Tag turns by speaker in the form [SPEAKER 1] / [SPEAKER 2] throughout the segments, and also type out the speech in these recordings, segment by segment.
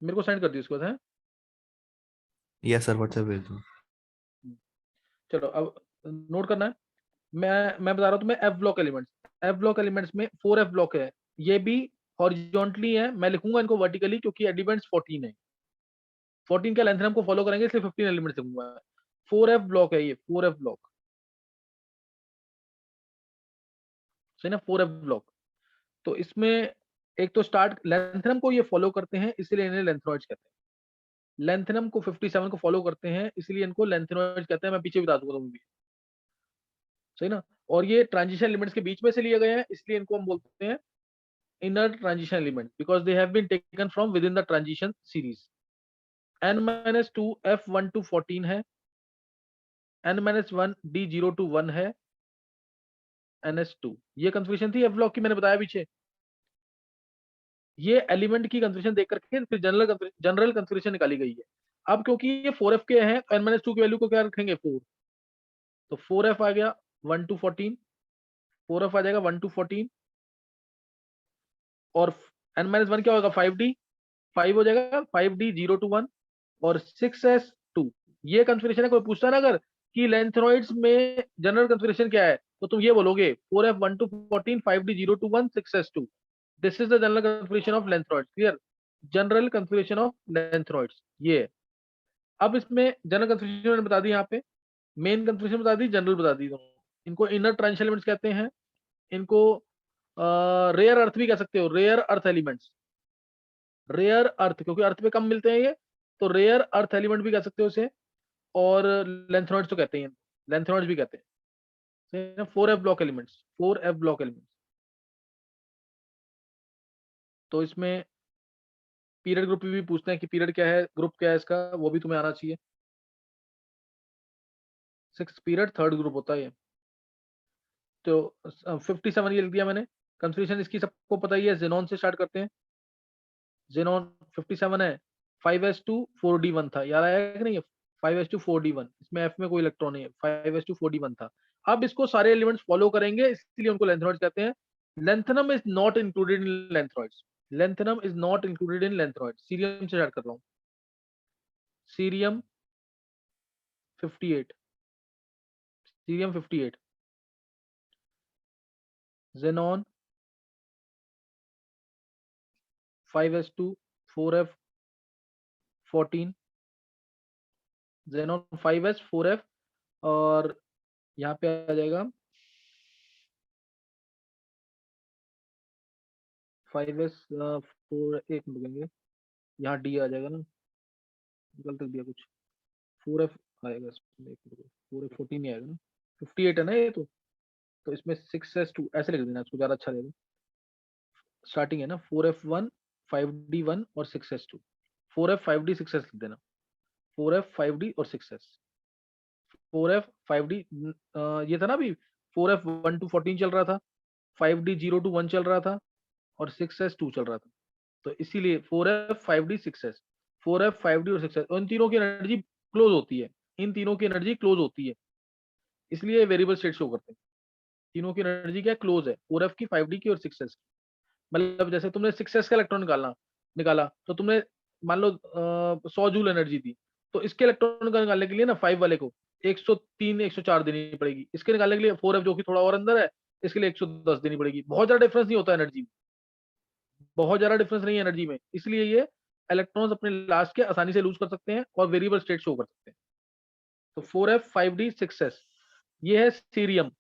[SPEAKER 1] मेरे को सेंड कर दियो इसको है।
[SPEAKER 2] यस सर, व्हाट्सएप भेज दो।
[SPEAKER 1] चलो अब नोट करना है। मैं बता रहा हूँ तुम्हें F block elements. F block elements में 4 एफ ब्लॉक है, ये भी हॉरिजॉन्टली है, मैं लिखूंगा इनको वर्टिकली क्योंकि एलिमेंट्स 14 है। 14 का लेंथ को फॉलो करेंगे इसलिए 15 एलिमेंट्स लिखूंगा। 4 एफ ब्लॉक है ये, 4 एफ ब्लॉक, सही ना, 4 एफ ब्लॉक। तो इसमें एक तो स्टार्ट लेंथनम को ये फॉलो करते हैं इसलिए इन्हें लेंथनॉइड्स कहते हैं। लेंथनम को 57 को फॉलो करते हैं इसलिए इनको लेंथनॉइड्स कहते हैं, मैं पीछे बता दूंगा तुम्हें भी, सही ना। और ये ट्रांजिशन एलिमेंट्स के बीच में से लिए गए हैं इसलिए इनको हम बोलते हैं inner transition element because they have been taken from within the transition series. n-2 f1 to 14 है, n-1 d0 to 1 है, ns2। ये कंफर्मेशन थी एफ ब्लॉक की, मैंने बताया पीछे। ये एलिमेंट की कंफर्मेशन देख करके फिर जनरल कंफर्मेशन निकाली गई है। अब क्योंकि ये 4f के हैं तो n-2 की वैल्यू को क्या रखेंगे 4, तो 4f आ गया 1 to 14, 4f आ जाएगा 1 to 14 और n-1 क्या होगा 5d, 5 हो जाएगा 5d 0 to 1 और 6s2। ये कंफर्मेशन है, कोई पूछता है ना अगर कि लेंथनॉइड्स में जनरल कंफर्मेशन क्या है तो तुम ये बोलोगे 4f 1 to 14 5d 0 to 1 6s2। This is the general conformation of lanthanoids, clear. General conformation of lanthanoids ये है। अब इसमें जनरल कंफर्मेशन मैंने बता दी, यहाँ पे मेन कंफर्मेशन बता दी, जनरल बता दी दोनों। इनको इनर ट्रांजिशन एलिमेंट्स कहते हैं, इनको रेयर अर्थ भी कह सकते हो, rare earth elements, rare earth क्योंकि अर्थ पे कम मिलते हैं ये, तो रेयर अर्थ एलिमेंट भी कह सकते हो इसे। और लेंथनॉइड्स तो कहते हैं, लेंथनॉइड्स भी कहते हैं। 4f block elements, 4f block elements. तो इसमें पीरियड ग्रुप भी पूछते हैं कि पीरियड क्या है, ग्रुप क्या है इसका, वो भी तुम्हें आना चाहिए। 6 पीरियड थर्ड ग्रुप होता है ये। तो 57 ये लिख दिया मैंने। कंफ्यूजन इसकी सबको पता ही है, जेनॉन से स्टार्ट करते हैं। जेनॉन 57 है, 5s2 4d1 था, याद आया कि नहीं। 5s2 4d1, इसमें f में कोई इलेक्ट्रॉन नहीं है, 5s2 4d1 था। अब इसको सारे एलिमेंट्स फॉलो करेंगे इसलिए उनको लेंथनॉइड्स कहते हैं। Lanthanum is not included in lanthanoids, lanthanum is not included in lanthanoids. Cerium से स्टार्ट कर रहा हूँ, cerium 58, cerium 58, xenon 5s2 4f 14, xenon 5s 4f और यहाँ पे आ जाएगा 5s 4, एक मिनट रुकेंगे, यहाँ डी आ जाएगा ना, गलत लिख दिया कुछ, 4f आएगा इसमें, एक मिनट, 4f 14 नहीं आएगा ना, 58 है ना ये तो इसमें 6s2 ऐसे लिख देना, इसको ज़्यादा अच्छा रहेगा। स्टार्टिंग है ना 4f1 5d1 और 6s2, 4f 5d 6s लिख देना, 4f 5d और 6s, 4f 5d ये था ना अभी, 4f 1 to 14 चल रहा था, 5d 0 to 1 चल रहा था और 6s 2 चल रहा था। तो इसीलिए 4f 5d 6s, 4f 5d और 6s, इन तीनों की एनर्जी क्लोज होती है, इन तीनों की एनर्जी क्लोज होती है, इसलिए वेरिएबल स्टेट शो करते हैं। तीनों की एनर्जी क्या क्लोज है, 4f की 5d की और 6s की। मतलब जैसे तुमने 6s का इलेक्ट्रॉन निकाला तो तुमने मान लो 100 जूल एनर्जी दी, तो इसके इलेक्ट्रॉन का निकालने के लिए ना 5 वाले को 103 104 देनी पड़ेगी, इसके निकालने के लिए 4f जो कि थोड़ा और अंदर है इसके लिए 110 देनी पड़ेगी। बहुत ज्यादा डिफरेंस नहीं होता एनर्जी, बहुत ज्यादा डिफरेंस नहीं है एनर्जी में, इसलिए ये इलेक्ट्रॉन्स अपने लास्ट के आसानी से लूज कर सकते हैं और वेरिएबल स्टेट शो कर सकते हैं। तो 4f 5d 6s ये है सीरियम,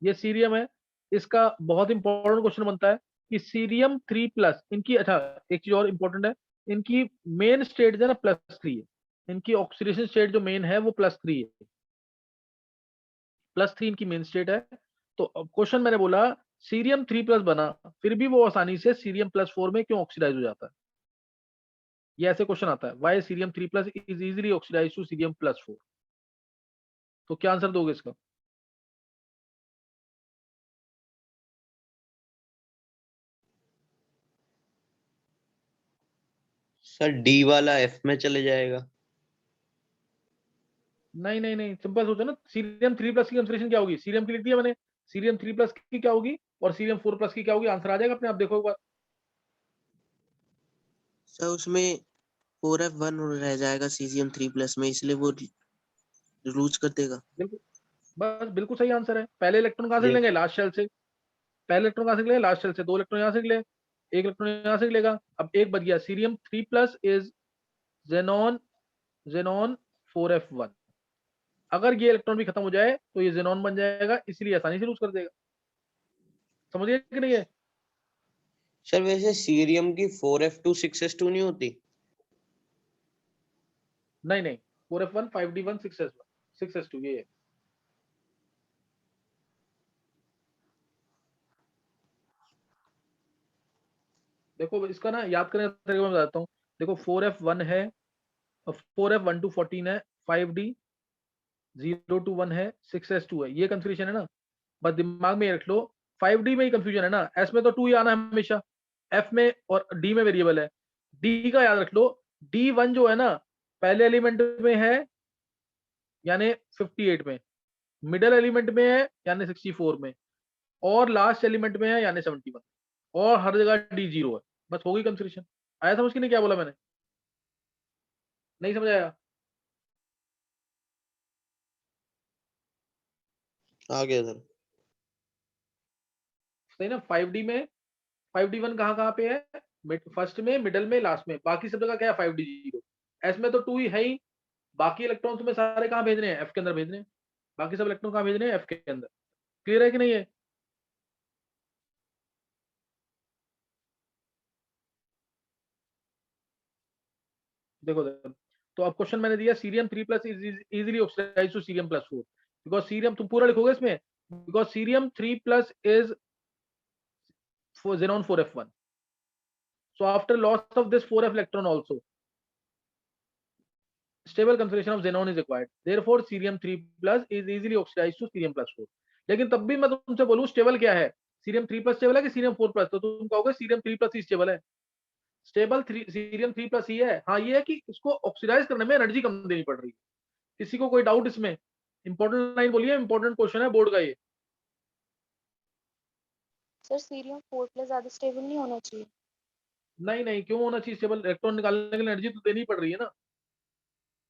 [SPEAKER 1] ये सीरियम है। इसका बहुत इंपॉर्टेंट क्वेश्चन बनता है कि सीरियम 3+ इनकी, अच्छा एक चीज और इंपॉर्टेंट है, इनकी मेन स्टेट जो है ना +3 है, इनकी ऑक्सीडेशन स्टेट जो मेन है वो +3 है, +3 इनकी मेन स्टेट है। तो क्वेश्चन मैंने बोला सीरियम 3+ बना, फिर भी वो आसानी से सीरियम +4 में क्यों ऑक्सीडाइज हो जाता है, ये ऐसे क्वेश्चन आता है, why cerium 3+ is easily oxidise to cerium +4। तो क्या आंसर दोगे इसका।
[SPEAKER 3] सर डी वाला एफ में चले जाएगा।
[SPEAKER 1] नहीं नहीं नहीं, सिंपल सोचो ना, सीरियम 3+ की कंसंट्रेशन क्या होगी, सीरियम की लिख दिया मैंने, सीरियम 3+ की क्या होगी और सीरियम 4+ की क्या होगी, आंसर आ जाएगा अपने आप, देखो एक बार।
[SPEAKER 3] सर उसमें
[SPEAKER 4] 4F1 रह जाएगा सीजियम 3+ में, इसलिए वो लूज कर देगा।
[SPEAKER 1] बिल्कुल, बस बिल्कुल सही आंसर है। पहले इलेक्ट्रॉन कहाँ से
[SPEAKER 3] ये
[SPEAKER 1] लेंगे? लास्ट शेल से। पहले इलेक्ट्रॉन कहाँ से लेंगे? लास्ट शेल से। 2 इलेक्ट्रॉन यहाँ से ले, 1 इलेक्ट्रॉन यहाँ से लेगा। अब एक बच गया, सीरियम 3+ इज जेनॉन 4F1। अगर ये इलेक्ट्रॉन भी खत्म हो जाए तो ये जेनॉन बन जाएगा, इसलिए आसानी से लूज कर देगा। समझिए कि नहीं है?
[SPEAKER 3] सर वैसे सीरियम की 4F2 6S2 नहीं होती?
[SPEAKER 1] नहीं 4F1 5D1 6S2 ये है। देखो इसका ना याद करने का तरीका मैं बताता हूँ। देखो 4F1 है, 4F1 to 14 है, 5D 0 to 1 है, 6S2 है। ये कंफ्यूजन है ना, बस दिमाग में रख लो। 5D में ही कंफ्यूजन है ना, S में तो 2 ही आना है हमेशा, F में और D में वेरिएबल है। D का याद रख लो, D1 जो है ना पहले एलिमेंट में है यानी 58 में, मिडल एलिमेंट में है यानी 64 में, और लास्ट एलिमेंट में है यानी 71, और हर जगह D0 है। बस हो गई कंफ्यूजन। आया समझ के नहीं क्या बोला मैंने? नहीं समझ आया?
[SPEAKER 3] आ गया सर।
[SPEAKER 1] सही ना। 5D में 5D1 कहाँ पे है? फर्स्ट में, मिडल में, लास्ट में। बाकी सब जगह क्या है? 5D0। एस में तो 2 ही है ही, बाकी इलेक्ट्रॉन तुम्हें सारे कहाँ भेजने हैं? एफ के अंदर भेजने हैं। बाकी सब इलेक्ट्रॉन कहाँ भेजने हैं? एफ के अंदर। क्लियर है कि नहीं है? देखो तो अब क्वेश्चन मैंने दिया, cerium 3+ is easily oxidised to cerium +4, because cerium, तुम पूरा लिखोगे इसमें, because cerium 3+ is xenon 4F1, so after loss of this 4F electron also stable configuration of xenon is required, therefore cerium 3+ is easily oxidized to cerium +4। लेकिन तब भी मैं तुमसे बोलूं स्टेबल क्या है, सीरियम 3+ स्टेबल है कि सीरियम 4+? तो तुम कहोगे सीरियम 3+ ही स्टेबल है। स्टेबल सीरियम 3+ ही है। हाँ ये है कि इसको ऑक्सीडाइज करने में एनर्जी कम देनी पड़ रही है। किसी को कोई डाउट इसमें? इंपॉर्टेंट लाइन बोलिए, इंपॉर्टेंट क्वेश्चन है बोर्ड का ये।
[SPEAKER 5] सर सीरियम 4+ ज्यादा स्टेबल नहीं होना चाहिए?
[SPEAKER 1] नहीं क्यों होना चाहिए स्टेबल? इलेक्ट्रॉन निकालने के लिए एनर्जी तो देनी पड़ रही है ना।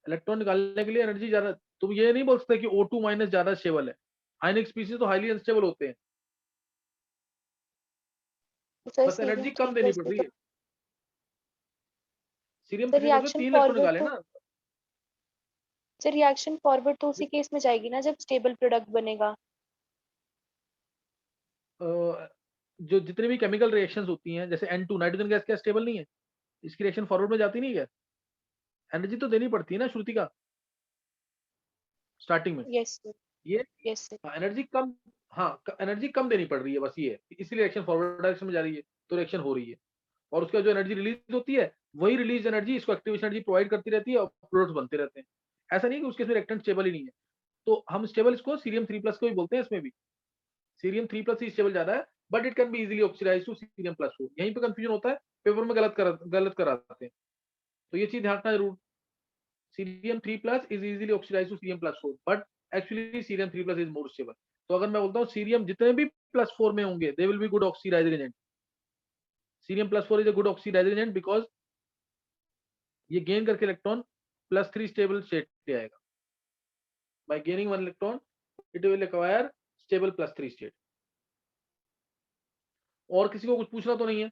[SPEAKER 1] इलेक्ट्रॉन निकालने के लिए एनर्जी ज्यादा, तुम ये नहीं बोल सकते कि O2- ज्यादा स्टेबल है। आयनिक स्पीशीज तो हाईली अनस्टेबल होते हैं,
[SPEAKER 5] तो सर
[SPEAKER 1] बस एनर्जी
[SPEAKER 5] सीरियम
[SPEAKER 1] कम देनी
[SPEAKER 5] 3+
[SPEAKER 1] पड़
[SPEAKER 5] भी
[SPEAKER 1] रही
[SPEAKER 5] तो
[SPEAKER 1] है। सीरियम
[SPEAKER 5] सर
[SPEAKER 1] 3+ में
[SPEAKER 5] रिएक्शन
[SPEAKER 1] 3 इलेक्ट्रॉन
[SPEAKER 5] फॉरवर्ड
[SPEAKER 1] निकाले
[SPEAKER 5] तो
[SPEAKER 1] ना।
[SPEAKER 5] सर रिएक्शन फॉरवर्ड तो उसी केस में जाएगी ना जब स्टेबल प्रोडक्ट बनेगा।
[SPEAKER 1] जो जितनी भी केमिकल रिएक्शंस होती हैं, जैसे N2 नाइट्रोजन गैस, क्या स्टेबल नहीं है? इसकी रिएक्शन फॉरवर्ड में जाती नहीं है? एनर्जी तो देनी पड़ती है ना श्रुति का, स्टार्टिंग में।
[SPEAKER 5] यस सर,
[SPEAKER 1] ये
[SPEAKER 5] यस सर।
[SPEAKER 1] एनर्जी कम, हाँ एनर्जी कम देनी पड़ रही है, बस ये है, इसलिए रिएक्शन फॉरवर्ड डायरेक्शन में जा रही है, तो रिएक्शन हो रही है। और उसका जो एनर्जी रिलीज होती है, वही रिलीज एनर्जी इसको एक्टिवेशन एनर्जी प्रोवाइड करती रहती है, और प्रोडक्ट्स बनते रहते हैं। ऐसा नहीं कि उसके इसमें रिएक्टेंट स्टेबल ही नहीं है। तो हम स्टेबल इसको सीरियम 3+ को भी बोलते हैं। इसमें भी सीरियम 3+ ही स्टेबल ज्यादा है, but it can be easily oxidised to cerium +4। यहीं पे कंफ्यूजन होता है, पेपर में गलत कराते हैं, तो ये चीज ध्यान रखना जरूर। Cerium 3+ is easily oxidised to cerium +4, but actually cerium 3+ is more stable. तो अगर मैं बोलता हूँ सीरियम जितने भी +4 में होंगे, they will be good oxidising agent. Cerium +4 is a good oxidising agent because ये गेन करके इलेक्ट्रॉन +3 स्टेबल स्टेट पे आएगा। By gaining 1 electron it will acquire stable +3 state. और किसी को कुछ पूछना तो नहीं है?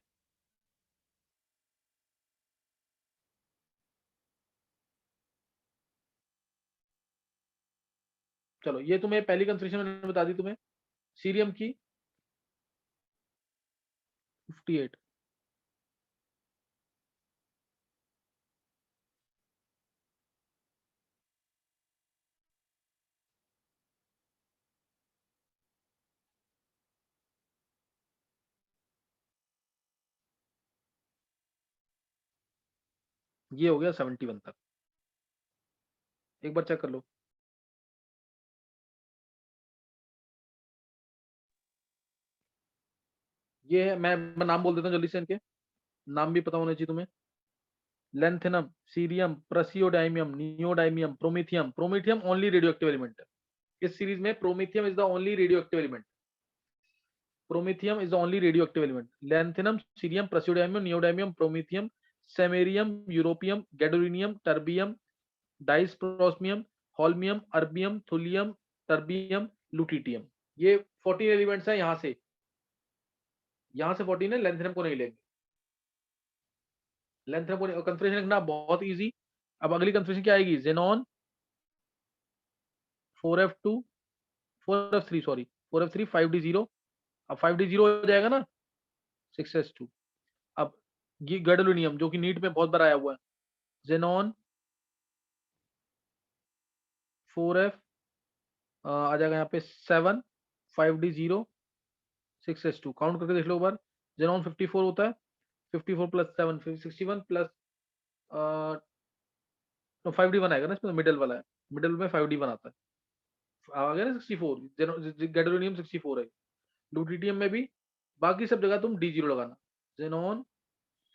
[SPEAKER 1] चलो ये तुम्हें पहली कंफ्यूजन मैंने बता दी तुम्हें, सीरियम की 58। ये हो गया 71 तक। एक बार चेक कर लो। ये है, मैं नाम बोल देता हूँ जल्दी से, इनके नाम भी पता होने चाहिए तुम्हें। Lanthanum, cerium, praseodymium, neodymium, promethium. Promethium only radioactive element है इस सीरीज में। Promethium is the only radioactive element. Promethium is the only radioactive element. Lanthanum, cerium, praseodymium, neodymium, promethium, samarium, europium, gadolinium, terbium, dysprosium, holmium, erbium, thulium, terbium, lutetium. ये 14 elements हैं। यहाँ से 14 है, lanthanum को नहीं लेंगे। Lanthanum को confirmation लिखना बहुत इजी। अब अगली कंफर्मेशन क्या आएगी? Xenon 4f2 4f3 sorry 4f3 5d0। अब 5d0 हो जाएगा ना 6s2। अब ये गैडोलिनियम जो कि नीट में बहुत बार आया हुआ है, जेनॉन 4f आ जाएगा यहाँ पे 7 5d0 6s2। काउंट करके देख लो एक बार। जेनॉन 54 होता है, 54 प्लस 7 61 प्लस 5d1 आएगा ना इसमें, मिडिल वाला है, मिडिल में 5d1 आता है, आ गया ना 64। गैडोलिनियम 64 है। लुटिटियम में भी बाकी सब जगह तुम d0 लगाना। Xenon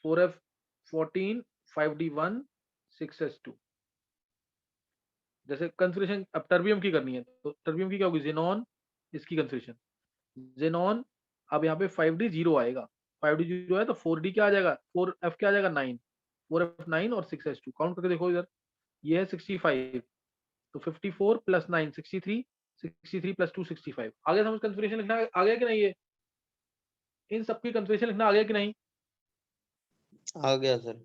[SPEAKER 1] 4f14 5d1 6s2। जैसे कंफर्मेशन अब टर्बियम की करनी है तो टर्बियम की क्या होगी? जेनॉन, इसकी कंफर्मेशन जेनॉन। अब यहाँ पे 5d0 आएगा, 5d0 है तो 4d क्या आ जाएगा? 4f क्या आ जाएगा? 9, 4f9 और 6s2। काउंट करके देखो इधर, ये है 65 तो 54 प्लस 9 63 63 प्लस 2 65। आगे समझ कंफर्मेशन लिखना आ गया कि नहीं? ये इन सबकी कंफर्मेशन लिखना आ गया कि नहीं?
[SPEAKER 3] आ गया सर।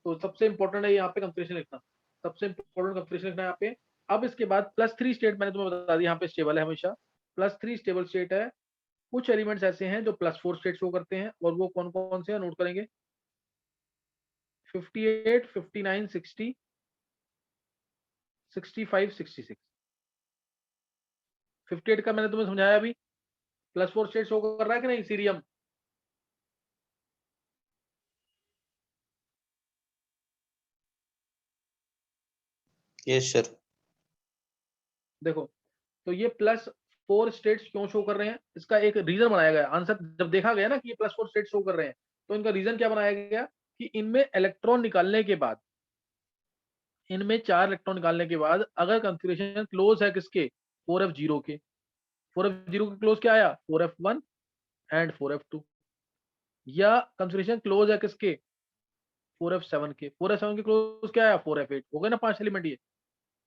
[SPEAKER 1] तो सबसे इंपॉर्टेंट है यहाँ पे कंफर्मेशन लिखना, सबसे इंपॉर्टेंट कंफर्मेशन लिखना है यहाँ पे। अब इसके बाद +3 स्टेट मैंने तुम्हें बता दिया, यहाँ पे स्टेबल है हमेशा। +3 स्टेबल स्टेट है। कुछ एलिमेंट्स ऐसे हैं जो +4 स्टेट शो करते हैं, और वो कौन कौन से हैं नोट करेंगे। 58 59 60 65 66। 58 का मैंने तुम्हें समझाया अभी, +4 स्टेट शो कर रहा है कि नहीं सीरियम?
[SPEAKER 3] Yes sir.
[SPEAKER 1] देखो, तो ये +4 स्टेट्स क्यों शो कर रहे हैं, इसका एक रीजन बनाया गया। आंसर जब देखा गया ना कि ये +4 स्टेट शो कर रहे हैं, तो इनका रीजन क्या बनाया गया कि इनमें इलेक्ट्रॉन निकालने के बाद, इनमें 4 इलेक्ट्रॉन निकालने के बाद अगर कंफिगरेशन क्लोज है किसके? 4f0 के। 4f0 के क्लोज क्या आया? 4f1 and 4f2। या कंफिगरेशन क्लोज है किसके? 4f7 के। 4f7 के क्लोज क्या आया? 4f8। हो गया ना 5 एलिमेंट। ये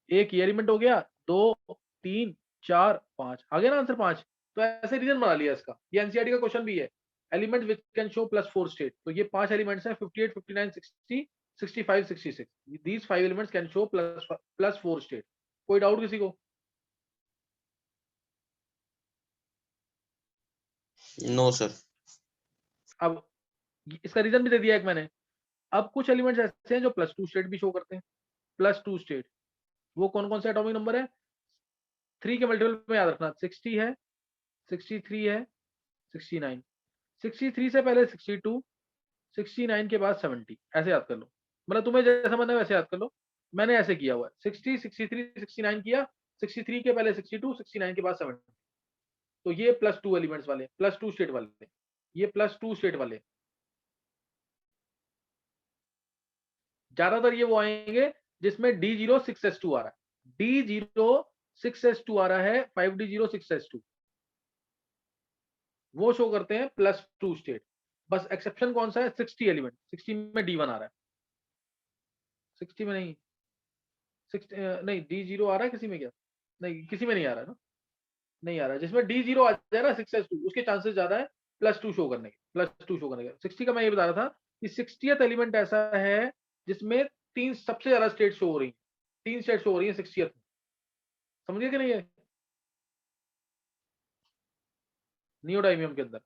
[SPEAKER 1] एक ये एलिमेंट हो गया, 2 3 4 5 आ गया ना आंसर 5। तो ऐसे रीजन बना लिया इसका। ये एनसीईआरटी का क्वेश्चन भी है, element which can show +4 state. तो ये 5 एलिमेंट्स हैं, 58 59 60 65 66। These 5 elements can show +4 state. कोई डाउट किसी को?
[SPEAKER 3] No sir.
[SPEAKER 1] अब इसका रीजन भी दे दिया एक मैंने। अब कुछ एलिमेंट्स ऐसे हैं जो +2 स्टेट भी शो करते हैं। +2 स्टेट वो कौन कौन से एटॉमिक नंबर है? 3 के मल्टीपल में याद रखना, 60 है, 63 है, 69। 63 से पहले 62, 69 के बाद 70। ऐसे याद कर लो, मतलब तुम्हें जैसा मन है वैसे याद कर लो। मैंने ऐसे किया हुआ है, 60 63 69 किया, 63 के पहले 62, 69 के बाद 70। तो ये +2 एलिमेंट्स वाले, +2 स्टेट वाले, ये +2 स्टेट वाले। ज्यादातर ये वो आएंगे जिसमें D0 6s2 आ रहा है। D0 6s2 आ रहा है, 5D0 6s2 वो शो करते हैं +2 स्टेट। बस एक्सेप्शन कौन सा है? 60 एलिमेंट। 60 में D1 आ रहा है, 60 में नहीं, 60 नहीं D0 आ रहा है किसी में? क्या नहीं, किसी में नहीं आ रहा है ना, नहीं आ रहा है। जिसमें D0 आ जाए ना 6s2, उसके चांसेस ज्यादा है +2 शो करने के, +2 शो करने के। 60 का मैं ये बता रहा था कि 60th एलिमेंट ऐसा है जिसमें 3 सबसे ज्यादा स्टेट शो हो रही है, 3 स्टेट शो हो रही है 60th में। समझिए कि नहीं है? नियोडाइमियम के अंदर,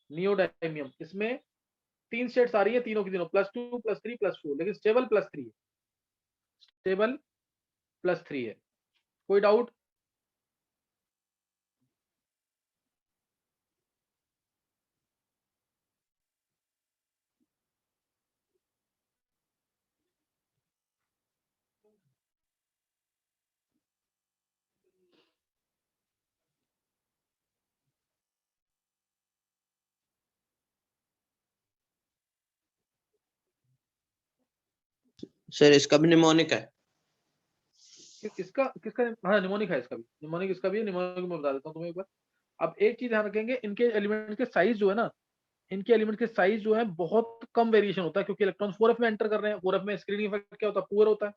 [SPEAKER 1] नियोडाइमियम इसमें 3 स्टेट्स आ रही है, तीनों की तीनों +2 +3 +4, लेकिन स्टेबल +3 है, स्टेबल +3 है। कोई डाउट?
[SPEAKER 3] सर इसका भी निमोनिक है।
[SPEAKER 1] इसका किसका? हाँ निमोनिक है, इसका भी निमोनिक, इसका भी निमोनिक। मैं बता देता हूँ तुम्हें एक बार। अब एक चीज ध्यान रखेंगे, इनके एलिमेंट के साइज जो है ना, इनके एलिमेंट के साइज जो है बहुत कम वेरिएशन होता है, क्योंकि इलेक्ट्रॉन 4f में एंटर कर रहे हैं। 4f में स्क्रीनिंग इफेक्ट क्या होता है, पुअर होता है।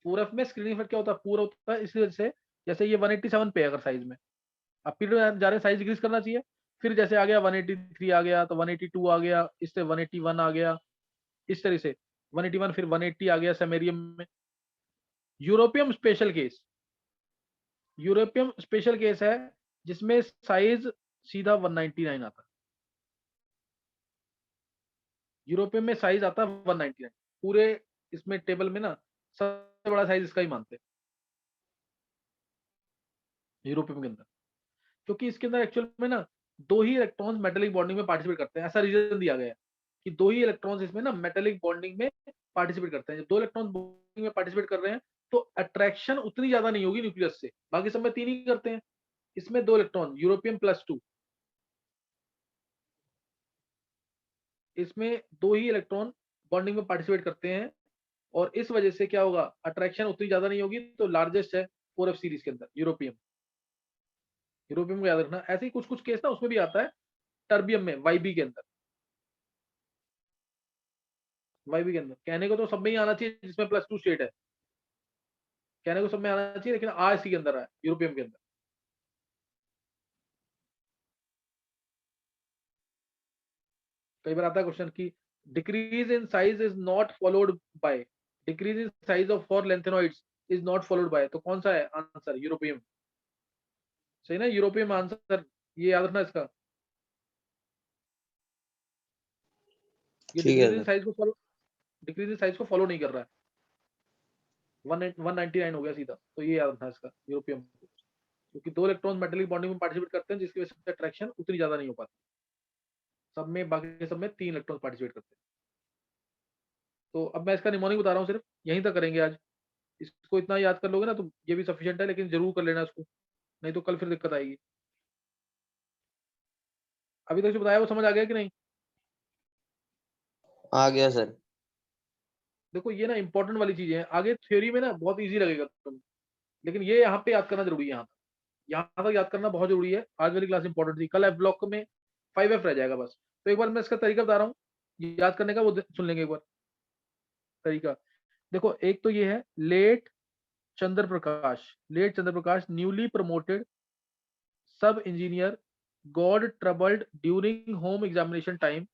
[SPEAKER 1] 4f में स्क्रीनिंग इफेक्ट क्या होता है, पुअर होता है। इसी वजह से जैसे ये 187 पे है अगर साइज में, अब पीरियड में जा रहे हैं, साइज डिक्रीज करना चाहिए। फिर जैसे आ गया 183 आ गया, तो 182 आ गया, इससे 181 आ गया, इस तरह से 181 फिर 180 आ गया सेमेरियम में। Europium special case, europium special case है जिसमें साइज सीधा 199 आता है। यूरोपियम में साइज आता है 199 पूरे। इसमें टेबल में ना सबसे बड़ा साइज इसका ही मानते हैं यूरोपियम के अंदर, क्योंकि इसके अंदर एक्चुअल में ना 2 ही इलेक्ट्रॉन्स मेटेलिक बॉन्डिंग में पार्टिसिपेट करते हैं। ऐसा रीजन दिया गया है कि 2 ही इलेक्ट्रॉन्स इसमें ना मेटेलिक बॉन्डिंग में पार्टिसिपेट करते हैं। जब 2 इलेक्ट्रॉन्स बॉन्डिंग में पार्टिसिपेट कर रहे हैं तो अट्रैक्शन उतनी ज्यादा नहीं होगी न्यूक्लियस से, बाकी सब में 3 ही करते हैं। इसमें 2 इलेक्ट्रॉन यूरोपियम +2, इसमें 2 ही इलेक्ट्रॉन बॉन्डिंग में पार्टिसिपेट करते हैं, और इस वजह से क्या होगा, अट्रैक्शन उतनी ज्यादा नहीं होगी। तो लार्जेस्ट है 4f सीरीज के अंदर यूरोपियम। यूरोपियम को याद रखना। ऐसे ही कुछ कुछ केस ना उसमें भी आता है, टर्बियम में, YB के अंदर। YB के अंदर कहने को तो सब में ही आना चाहिए जिसमें +2 स्टेट है, कहने को सब में आना चाहिए, लेकिन आ इसी के अंदर है, यूरोपियम के अंदर। कई बार आता है क्वेश्चन की decrease in size is not followed by, decrease in size of for lanthanoids is not followed by, तो कौन सा है आंसर, यूरोपियम। सही ना, यूरोपियम आंसर, ये याद रखना इसका। ये
[SPEAKER 3] ठीक है
[SPEAKER 1] डिक्रीज इन
[SPEAKER 3] सर।
[SPEAKER 1] साइज को फॉलो, डिक्रीज इन साइज को फॉलो नहीं कर रहा है। 199 हो गया सीधा, तो ये याद रखना इसका, यूरोपियम। क्योंकि 2 इलेक्ट्रॉन मेटेलिक बॉन्डिंग में पार्टिसिपेट करते हैं, जिसकी वजह से अट्रैक्शन उतनी ज्यादा नहीं हो पाती। सब में, बाकी सब में 3 इलेक्ट्रॉन पार्टिसिपेट करते हैं। तो अब मैं इसका निमोनिक बता रहा हूँ, सिर्फ यहीं तक करेंगे आज। इसको इतना याद कर लोगे ना तो ये भी सफिशिएंट है, लेकिन जरूर कर लेना इसको, नहीं तो कल फिर दिक्कत आएगी। अभी तक जो बताया वो समझ आ गया कि नहीं?
[SPEAKER 3] आ गया सर।
[SPEAKER 1] देखो ये ना इंपॉर्टेंट वाली चीजें हैं, आगे थ्योरी में ना बहुत इजी लगेगा तुम, लेकिन ये यहाँ पे याद करना जरूरी है। यहाँ तक याद करना बहुत जरूरी है। आज वाली क्लास इंपॉर्टेंट थी, कल एफ ब्लॉक में 5F रह जाएगा बस। तो एक बार मैं इसका तरीका बता रहा हूँ याद करने का, वो सुन लेंगे एक बार तरीका। देखो एक तो ये है लेट चंद्र प्रकाश, लेट चंद्र प्रकाश न्यूली प्रमोटेड सब engineer, God troubled during home examination time,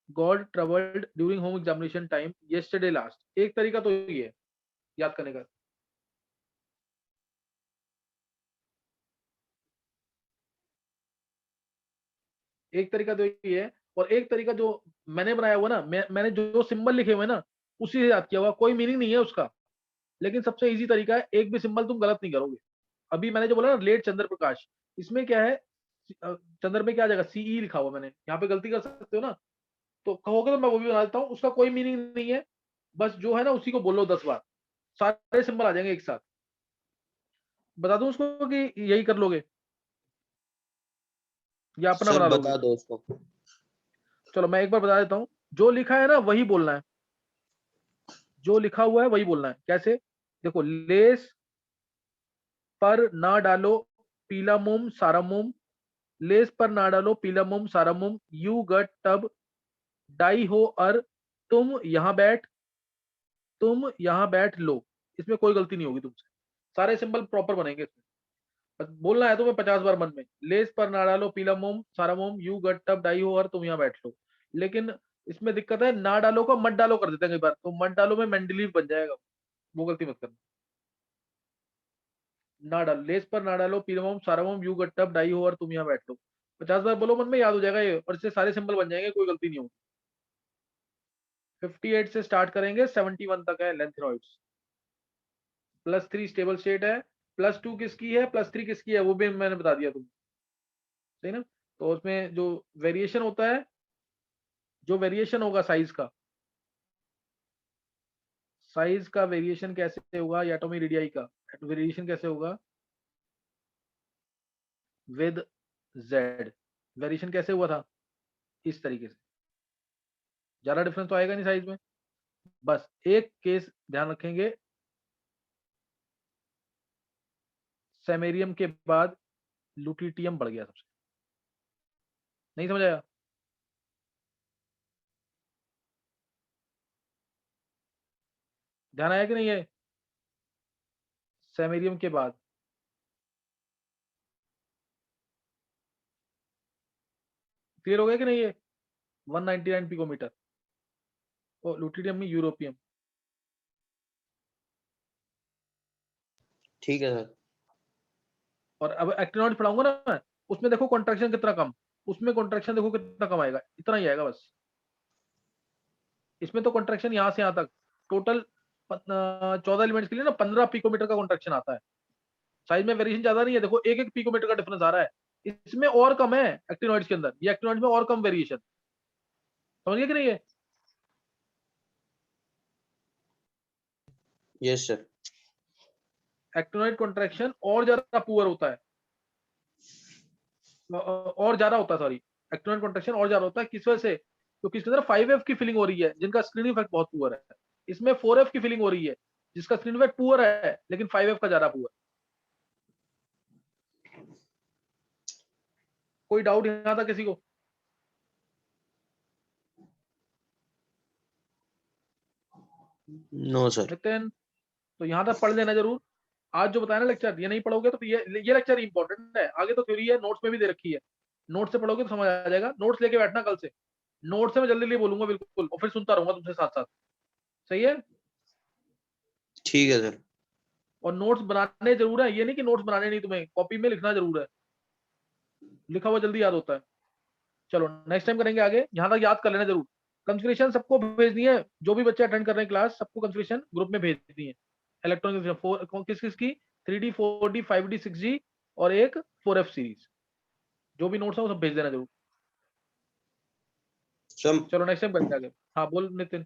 [SPEAKER 1] God troubled during home examination time yesterday last. एक तरीका तो ये है याद करने का। एक तरीका तो ये है, और एक तरीका जो मैंने बनाया हुआ ना, मैंने जो सिंबल लिखे हुए ना उसी से याद किया हुआ, कोई मीनिंग नहीं है उसका, लेकिन सबसे इजी तरीका है, एक भी सिंबल तुम गलत नहीं करोगे। अभी मैंने जो बोला ना लेट चंद्र प्रकाश, इसमें क्या है, चंद्र में क्या आ जाएगा, CE लिखा हुआ, मैंने यहाँ पे गलती कर सकते हो ना, तो कहोगे तो मैं वो भी बना देता हूँ। उसका कोई मीनिंग नहीं है, बस जो है ना उसी को बोलो 10 बार, सारे सिंबल आ जाएंगे एक साथ। बता दूं उसको कि यही कर लोगे या अपना
[SPEAKER 3] सर
[SPEAKER 1] बना लोगे?
[SPEAKER 3] बता दो उसको।
[SPEAKER 1] चलो मैं एक बार बता देता हूँ, जो लिखा है ना वही बोलना है, जो लिखा हुआ है वही बोलना है। कैसे, देखो लेस पर ना डालो पीला मोम सारा मोम, लेस पर ना डालो पीला मोम सारा मोम, यू गट टब डाई हो अर, तुम यहाँ बैठ, तुम यहाँ बैठ लो। इसमें कोई गलती नहीं होगी तुमसे, सारे सिंबल प्रॉपर बनेंगे इसमें। बस बोलना है तुम्हें 50 बार मन में, लेस पर ना डालो पीला मोम सारा मोम, यू गट टब डाई हो अर, तुम यहाँ बैठ लो। लेकिन इसमें दिक्कत है, ना डालो को मत डालो कर देते हैं कई बार, तो मत डालो में मेंडलीव बन जाएगा, वो गलती मत करना। ना डालो, लेस पर ना डालो पीला मोम सारा मोम, यू गट टब डाई हो और तुम यहाँ बैठ लो। 50 बार बोलो मन में, याद हो जाएगा ये, और इससे सारे सिंबल बन जाएंगे, कोई गलती नहीं होगी। 58 से स्टार्ट करेंगे, 71 तक है लेंथेनॉइड्स। +3 स्टेबल स्टेट है, +2 किसकी है, +3 किसकी है, वो भी मैंने बता दिया तुम, सही ना। तो उसमें जो वेरिएशन होता है, जो वेरिएशन होगा साइज का, साइज का वेरिएशन कैसे होगा, एटॉमिक रेडियाई का वेरिएशन कैसे होगा, विद Z। वेरिएशन कैसे हुआ था, इस तरीके से। ज्यादा डिफरेंस तो आएगा नहीं साइज में। बस एक केस ध्यान रखेंगे, सेमेरियम के बाद लुटिटियम बढ़ गया सबसे। नहीं समझ आया? ध्यान आया कि नहीं है? सेमेरियम के बाद क्लियर हो गया कि नहीं है? 199 पिकोमीटर। ओ लुटिडियम में यूरोपियम।
[SPEAKER 3] ठीक है सर।
[SPEAKER 1] और अब एक्टिनॉइड पढ़ाऊंगा ना मैं, उसमें देखो कॉन्ट्रैक्शन कितना कम, उसमें कॉन्ट्रैक्शन देखो कितना कम आएगा, इतना ही आएगा बस। इसमें तो कॉन्ट्रैक्शन यहाँ से यहाँ तक टोटल 14 एलिमेंट्स के लिए ना 15 पिकोमीटर का कॉन्ट्रैक्शन आता है। साइज में वेरिएशन ज्यादा नहीं है, देखो एक एक पिकोमीटर का डिफरेंस आ रहा है। इसमें और कम है एक्टिनॉइड्स के अंदर, ये एक्टिनॉइड्स में और कम वेरिएशन। समझ गए कि नहीं है?
[SPEAKER 3] Yes sir.
[SPEAKER 1] एक्टिनॉइड कॉन्ट्रैक्शन और ज्यादा पुअर होता है, और ज्यादा होता है, सॉरी, एक्टिनॉइड कॉन्ट्रैक्शन और ज्यादा होता है। किस वजह से? क्योंकि इसके अंदर 5F की फीलिंग हो रही है, जिनका स्क्रीनिंग इफेक्ट बहुत पुअर है। इसमें 4F की फीलिंग हो रही है, जिसका स्क्रीनिंग इफेक्ट पुअर है, लेकिन 5F का ज्यादा पुअर। कोई डाउट यहां था किसी को?
[SPEAKER 3] No sir.
[SPEAKER 1] नितिन, तो यहां तक पढ़ लेना जरूर। आज जो बताया ना लेक्चर, ये नहीं पढ़ोगे तो ये लेक्चर इंपॉर्टेंट है। आगे तो थ्योरी है, नोट्स में भी दे रखी है, नोट्स से पढ़ोगे तो समझ आ जाएगा। नोट्स लेके बैठना कल से, नोट्स से मैं जल्दी जल्दी बोलूंगा बिल्कुल, और फिर सुनता रहूंगा तुमसे साथ साथ। सही है?
[SPEAKER 3] ठीक है सर।
[SPEAKER 1] और नोट्स बनाने जरूर है, ये नहीं कि नोट्स बनाने नहीं, तुम्हें कॉपी में लिखना जरूर है, लिखा हुआ जल्दी याद होता है। चलो नेक्स्ट टाइम करेंगे आगे, यहाँ तक याद कर लेना जरूर। कंफिगरेशन सबको भेजनी है, जो भी बच्चे अटेंड कर रहे हैं क्लास, सबको कंफिगरेशन ग्रुप में भेजनी है। इलेक्ट्रॉनिक किस किस की? 3D 4D 5D 6G और एक 4F सीरीज। जो भी नोट्स है वो सब भेज देना जरूर।
[SPEAKER 3] सर
[SPEAKER 1] चलो नेक्स्ट टाइम करते हैं आगे। हाँ बोल नितिन।